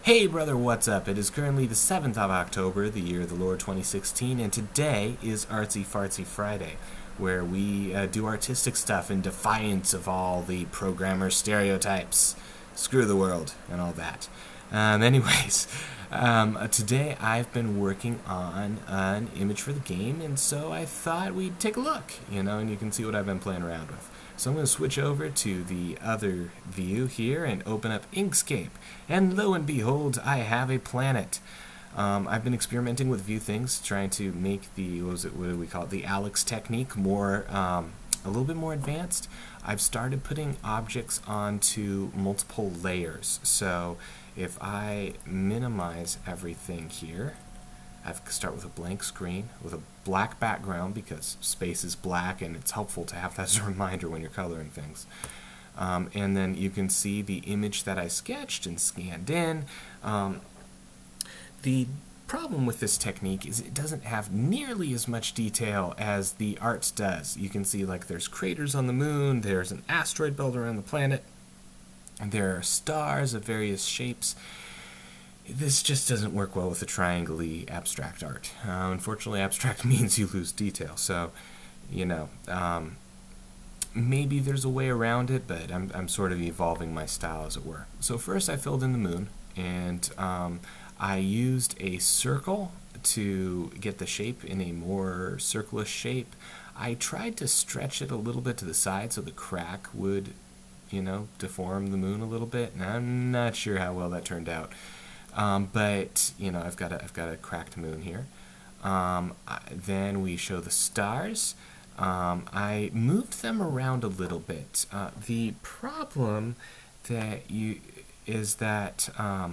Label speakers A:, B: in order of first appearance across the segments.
A: Hey brother, what's up? It is currently the 7th of October, the year of the Lord 2016, and today is Artsy-fartsy-Friday, where we do artistic stuff in defiance of all the programmer stereotypes. Screw the world and all that. Anyways, today I've been working on an image for the game, and so I thought we'd take a look, and you can see what I've been playing around with. So I'm going to switch over to the other view here and open up Inkscape. And lo and behold, I have a planet. I've been experimenting with a few things, trying to make what do we call it, the Alex technique more, a little bit more advanced. I've started putting objects onto multiple layers. So if I minimize everything here, I start with a blank screen with a black background because space is black and it's helpful to have that as a reminder when you're coloring things. And then you can see the image that I sketched and scanned in. The problem with this technique is it doesn't have nearly as much detail as the arts does. You can see like there's craters on the moon, there's an asteroid belt around the planet, and there are stars of various shapes. This just doesn't work well with the triangle-y abstract art. Unfortunately, abstract means you lose detail, so, maybe there's a way around it, but I'm sort of evolving my style, as it were. So first I filled in the moon, and I used a circle to get the shape in a more circular shape. I tried to stretch it a little bit to the side so the crack would, deform the moon a little bit, and I'm not sure how well that turned out. But I've got a cracked moon here. Then we show the stars. I moved them around a little bit. The problem is that how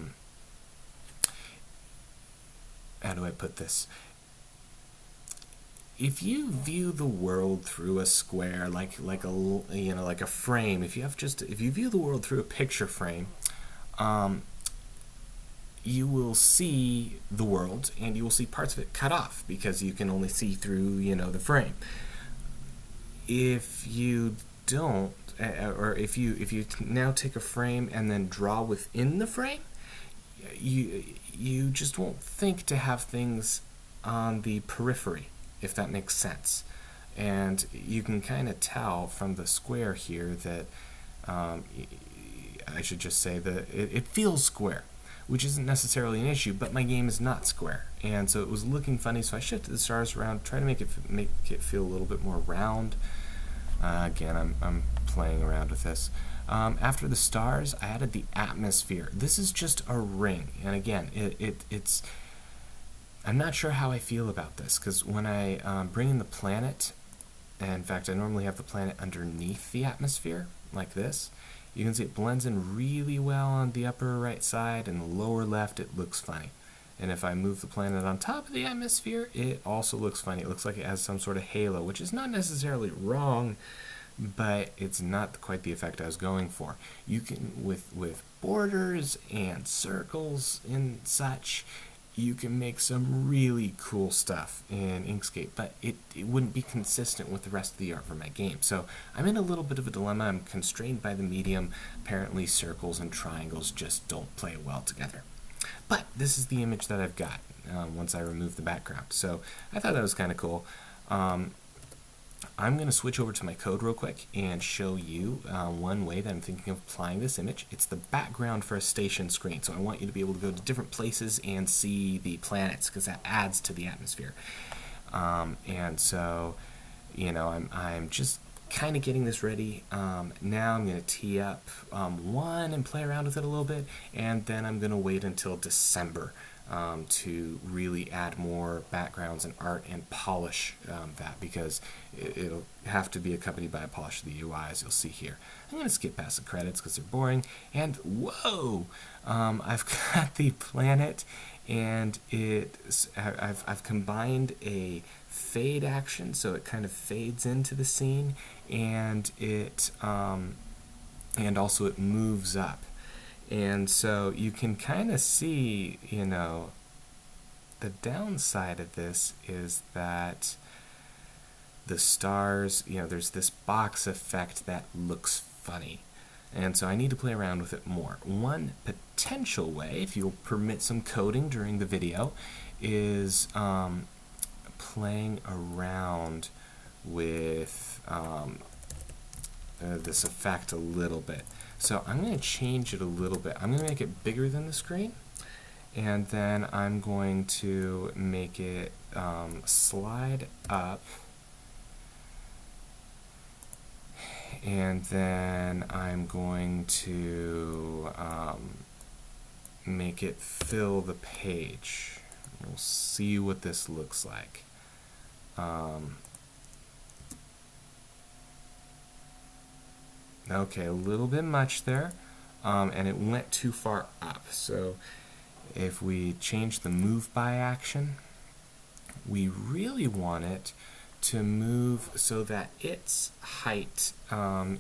A: do I put this? If you view the world through a square, like a frame, if you view the world through a picture frame, you will see the world, and you will see parts of it cut off because you can only see through, the frame. If you don't, or if you now take a frame and then draw within the frame, you just won't think to have things on the periphery, if that makes sense. And you can kind of tell from the square here that I should just say that it feels square, which isn't necessarily an issue, but my game is not square, and so it was looking funny, so I shifted the stars around, try to make it feel a little bit more round. Again, I'm playing around with this. After the stars, I added the atmosphere. This is just a ring, and again, it's I'm not sure how I feel about this, because when I bring in the planet, and in fact I normally have the planet underneath the atmosphere, like this, you can see it blends in really well on the upper right side, and the lower left it looks funny. And if I move the planet on top of the atmosphere, it also looks funny. It looks like it has some sort of halo, which is not necessarily wrong, but it's not quite the effect I was going for. You can, with borders and circles and such, you can make some really cool stuff in Inkscape, but it wouldn't be consistent with the rest of the art for my game. So I'm in a little bit of a dilemma. I'm constrained by the medium. Apparently circles and triangles just don't play well together. But this is the image that I've got once I remove the background. So I thought that was kind of cool. I'm going to switch over to my code real quick and show you one way that I'm thinking of applying this image. It's the background for a station screen. So I want you to be able to go to different places and see the planets, because that adds to the atmosphere. And so, I'm just kind of getting this ready. Now I'm going to tee up one and play around with it a little bit, and then I'm going to wait until December to really add more backgrounds and art and polish that, because it'll have to be accompanied by a polish of the UI, as you'll see here. I'm going to skip past the credits because they're boring, and whoa! I've got the planet, and I've combined a fade action, so it kind of fades into the scene, and and also it moves up. And so you can kind of see, the downside of this is that the stars, there's this box effect that looks funny. And so I need to play around with it more. One potential way, if you'll permit some coding during the video, is playing around with this effect a little bit. So I'm going to change it a little bit. I'm going to make it bigger than the screen, and then I'm going to make it slide up, and then I'm going to make it fill the page. We'll see what this looks like. Okay, a little bit much there, and it went too far up. So if we change the move by action, we really want it to move so that its height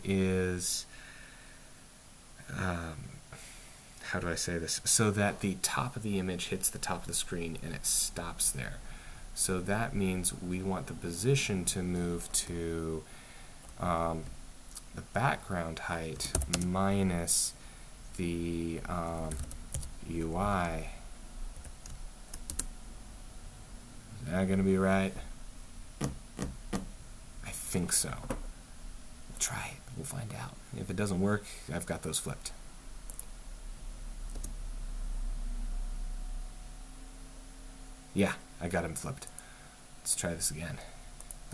A: is, how do I say this? So that the top of the image hits the top of the screen and it stops there. So that means we want the position to move to the background height minus the UI. Is that going to be right? I think so. We'll try it. We'll find out. If it doesn't work, I've got those flipped. Yeah, I got them flipped. Let's try this again.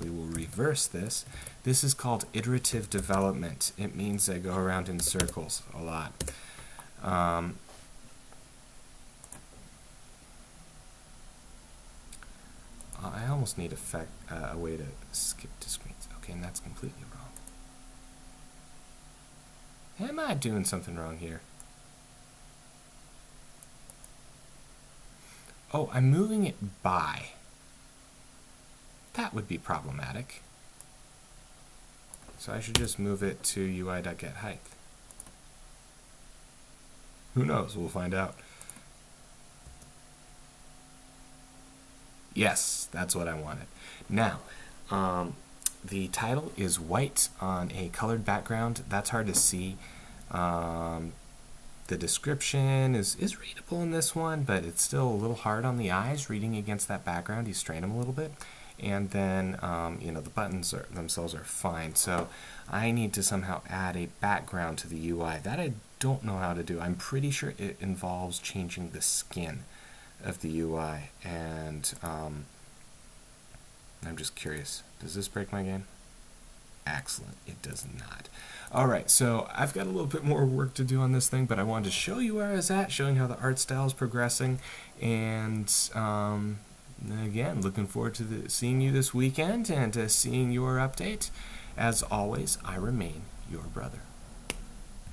A: We will reverse this. This is called iterative development. It means I go around in circles a lot. I almost need a way to skip to screens. Okay, and that's completely wrong. Am I doing something wrong here? Oh, I'm moving it by. That would be problematic. So I should just move it to UI.getHeight. Who knows? We'll find out. Yes, that's what I wanted. Now, the title is white on a colored background. That's hard to see. The description is readable in this one, but it's still a little hard on the eyes reading against that background. You strain them a little bit. And then, the buttons themselves are fine. So I need to somehow add a background to the UI. That I don't know how to do. I'm pretty sure it involves changing the skin of the UI. And I'm just curious. Does this break my game? Excellent. It does not. All right, so I've got a little bit more work to do on this thing, but I wanted to show you where I was at, showing how the art style is progressing, and again, looking forward to seeing you this weekend and seeing your update. As always, I remain your brother.